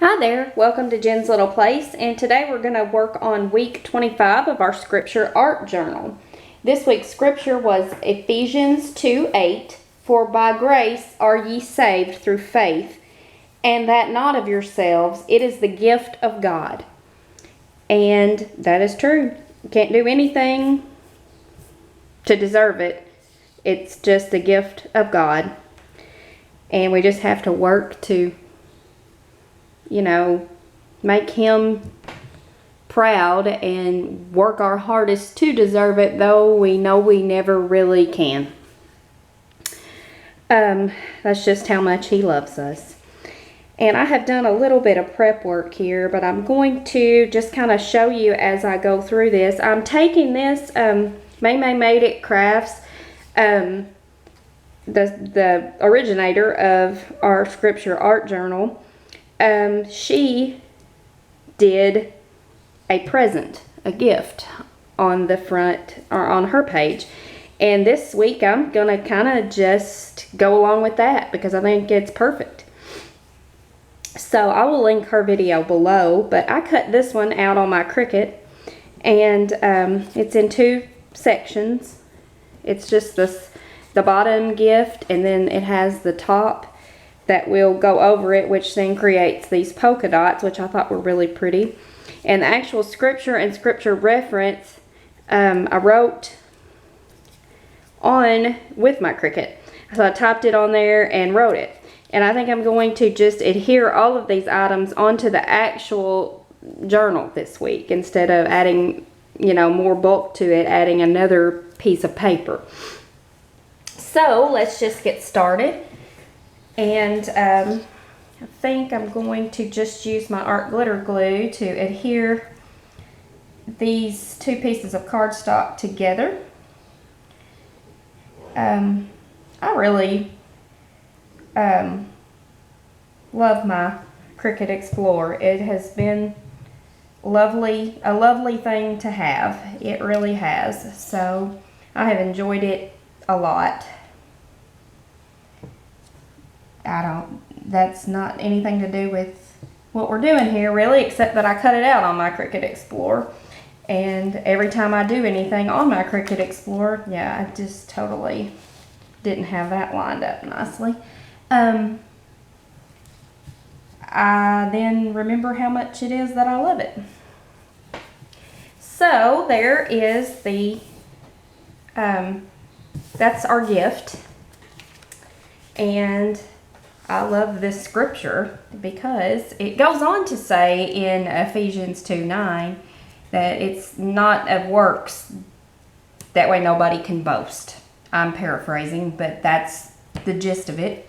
Hi there, welcome to Jen's Little Place, and today we're going to work on week 25 of our scripture art journal. This week's scripture was Ephesians 2:8, "For by grace are ye saved through faith, and that not of yourselves, it is the gift of God." And that is true. You can't do anything to deserve it. It's just the gift of God. And we just have to work to make him proud and work our hardest to deserve it, though we know we never really can. That's just how much he loves us. And I have done a little bit of prep work here, but I'm going to just kind of show you as I go through this. I'm taking this, May Made It Crafts, the originator of our scripture art journal. She did a present, a gift on the front or on her page. And this week I'm going to kind of just go along with that because I think it's perfect. So I will link her video below, but I cut this one out on my Cricut, and it's in two sections. It's just the bottom gift, and then it has the top that will go over it, which then creates these polka dots, which I thought were really pretty. And the actual scripture and scripture reference I wrote on with my Cricut. So I typed it on there and wrote it. And I think I'm going to just adhere all of these items onto the actual journal this week instead of adding, more bulk to it, adding another piece of paper. So let's just get started. And I think I'm going to just use my art glitter glue to adhere these two pieces of cardstock together. I really love my Cricut Explorer. It has been a lovely thing to have. It really has. So I have enjoyed it a lot. That's not anything to do with what we're doing here really, except that I cut it out on my Cricut Explorer. And every time I do anything on my Cricut Explorer, I just totally didn't have that lined up nicely. I then remember how much it is that I love it. So there is that's our gift. And I love this scripture because it goes on to say in Ephesians 2:9 that it's not of works, that way nobody can boast. I'm paraphrasing, but that's the gist of it.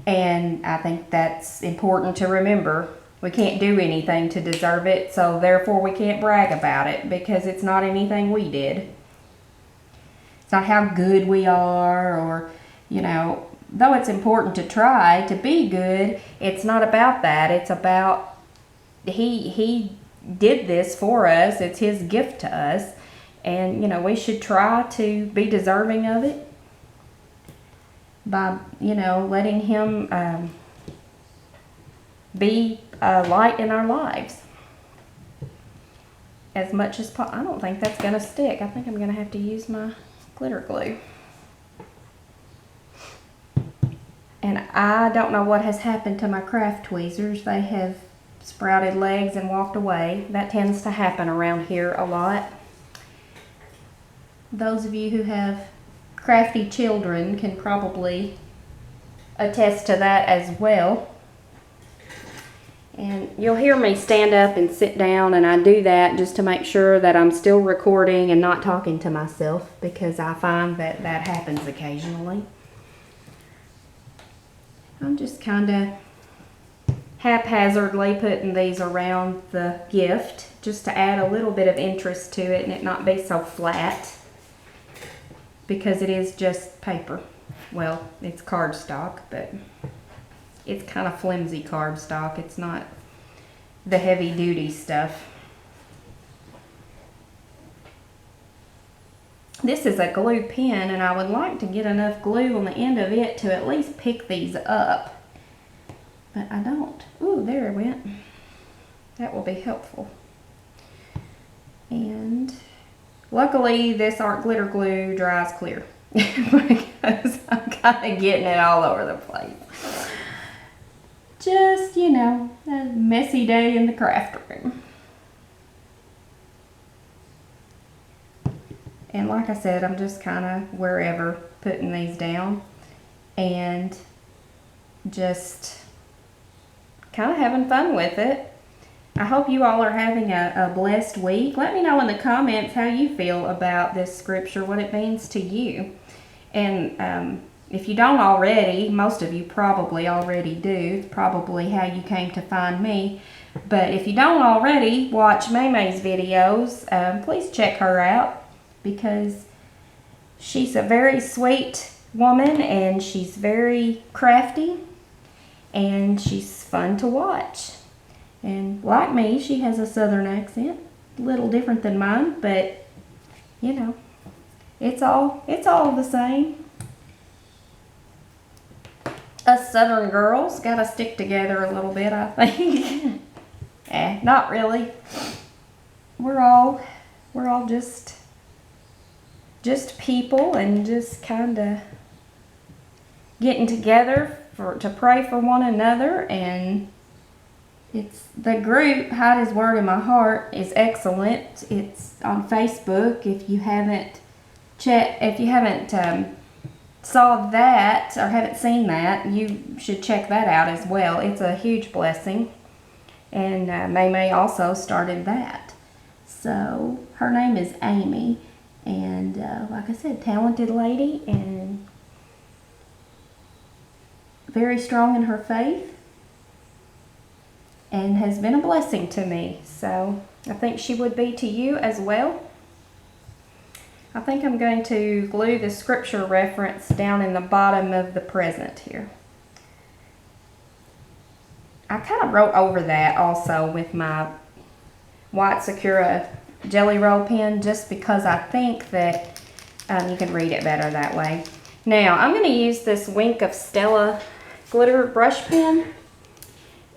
And I think that's important to remember. We can't do anything to deserve it, so therefore we can't brag about it because it's not anything we did. It's not how good we are, or, though it's important to try to be good, it's not about that. It's about he did this for us. It's his gift to us. And, we should try to be deserving of it by, letting him be a light in our lives as much as possible. I don't think that's going to stick. I think I'm going to have to use my glitter glue. And I don't know what has happened to my craft tweezers. They have sprouted legs and walked away. That tends to happen around here a lot. Those of you who have crafty children can probably attest to that as well. And you'll hear me stand up and sit down, and I do that just to make sure that I'm still recording and not talking to myself, because I find that happens occasionally. I'm just kind of haphazardly putting these around the gift just to add a little bit of interest to it and it not be so flat, because it is just paper. Well, it's cardstock, but it's kind of flimsy cardstock. It's not the heavy duty stuff. This is a glue pen, and I would like to get enough glue on the end of it to at least pick these up. But I don't. Ooh, there it went. That will be helpful. And luckily this art glitter glue dries clear because I'm kind of getting it all over the place. Just, you know, a messy day in the craft room. And like I said, I'm just kind of wherever putting these down and just kind of having fun with it. I hope you all are having a blessed week. Let me know in the comments how you feel about this scripture, what it means to you. And if you don't already, most of you probably already do. It's probably how you came to find me. But if you don't already watch Maymay's videos, please check her out because she's a very sweet woman and she's very crafty and she's fun to watch. And like me, she has a southern accent, a little different than mine, but you know, it's all the same. Us southern girls gotta stick together a little bit, I think. Not really. We're all just people and just kind of getting together to pray for one another. And it's the group Hide His Word in My Heart is excellent. It's on Facebook. If you haven't saw that or haven't seen that, you should check that out as well. It's a huge blessing. And May also started that. So her name is Amy. And like I said, talented lady and very strong in her faith. And has been a blessing to me. So I think she would be to you as well. I think I'm going to glue the scripture reference down in the bottom of the present here. I kind of wrote over that also with my white Sakura jelly roll pen just because I think that you can read it better that way. Now I'm going to use this Wink of Stella glitter brush pen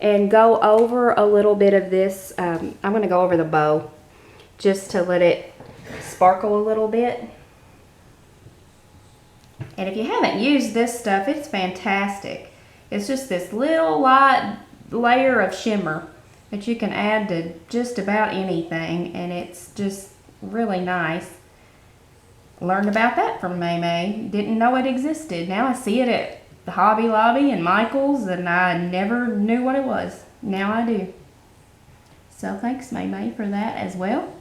and go over a little bit of this. I'm going to go over the bow just to let it sparkle a little bit. And if you haven't used this stuff, it's fantastic. It's just this little light layer of shimmer that you can add to just about anything, and it's just really nice. Learned about that from May. Didn't know it existed. Now I see it at the Hobby Lobby and Michael's, and I never knew what it was. Now I do. So thanks May for that as well.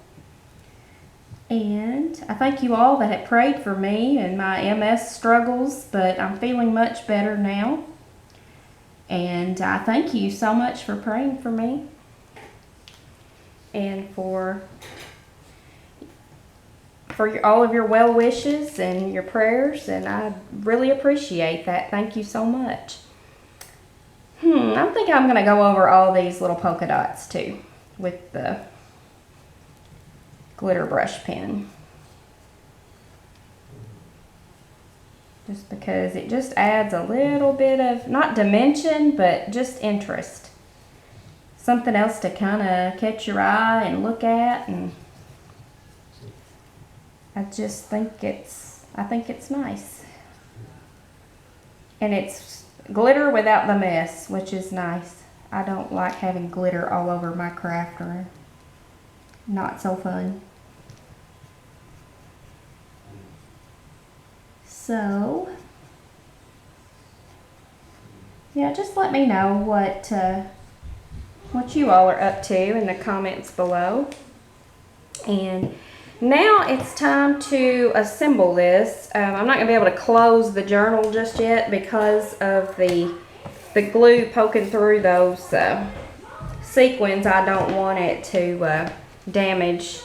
And I thank you all that have prayed for me and my MS struggles, but I'm feeling much better now. And I thank you so much for praying for me and for all of your well wishes and your prayers, and I really appreciate that. Thank you so much. I think I'm going to go over all these little polka dots too with the glitter brush pen. Just because it just adds a little bit of, not dimension, but just interest. Something else to kind of catch your eye and look at, and I just think it's nice. And it's glitter without the mess, which is nice. I don't like having glitter all over my craft room. Not so fun. So, yeah, just let me know what you all are up to in the comments below. And now it's time to assemble this. I'm not going to be able to close the journal just yet because of the glue poking through those sequins. I don't want it to damage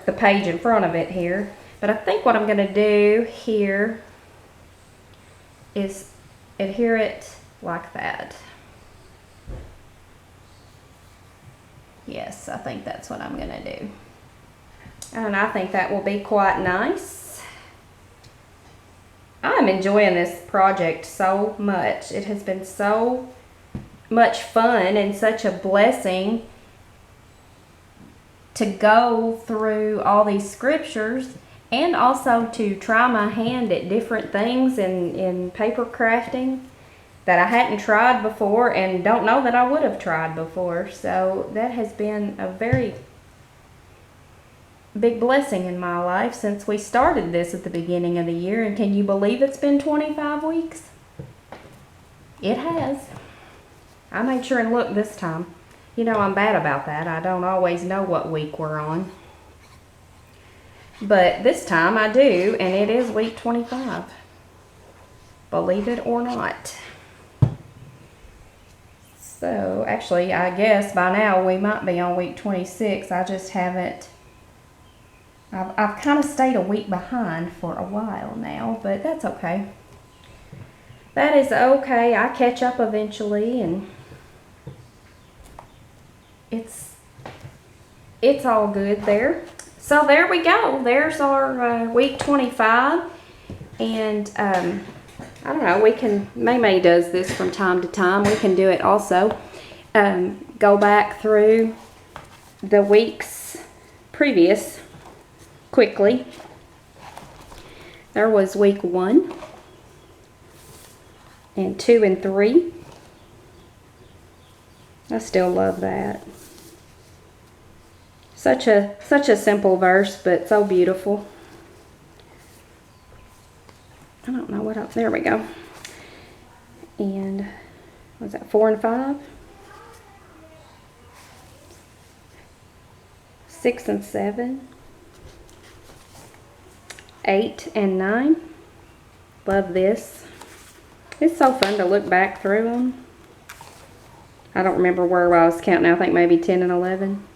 the page in front of it here. But I think what I'm going to do here is adhere it like that. Yes, I think that's what I'm going to do. And I think that will be quite nice. I'm enjoying this project so much. It has been so much fun and such a blessing to go through all these scriptures, and also to try my hand at different things in paper crafting that I hadn't tried before and don't know that I would have tried before. So that has been a very big blessing in my life since we started this at the beginning of the year. And can you believe it's been 25 weeks? It has. I made sure and look this time. You know, I'm bad about that. I don't always know what week we're on. But this time I do, and it is week 25. Believe it or not. So, actually, I guess by now we might be on week 26. I just haven't... I've kind of stayed a week behind for a while now, but that's okay. That is okay. I catch up eventually, and it's all good there. So there we go. There's our week 25, and I don't know. We can. May does this from time to time. We can do it also. Go back through the weeks previous quickly. There was week 1 and 2 and 3. I still love that. Such a simple verse, but so beautiful. I don't know what else. There we go. And was that 4 and 5? 6 and 7. 8 and 9. Love this. It's so fun to look back through them. I don't remember where I was counting. I think maybe 10 and 11.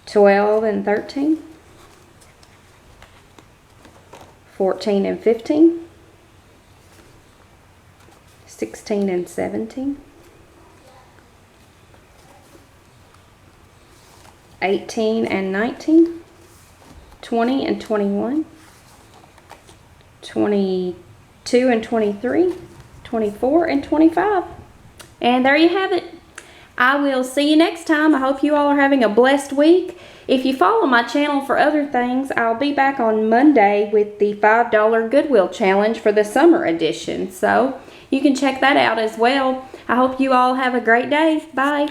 12 and 13. 14 and 15. 16 and 17. 18 and 19. 20 and 21. 22 and 23. 24 and 25. And there you have it. I will see you next time. I hope you all are having a blessed week. If you follow my channel for other things, I'll be back on Monday with the $5 Goodwill Challenge for the summer edition. So you can check that out as well. I hope you all have a great day. Bye.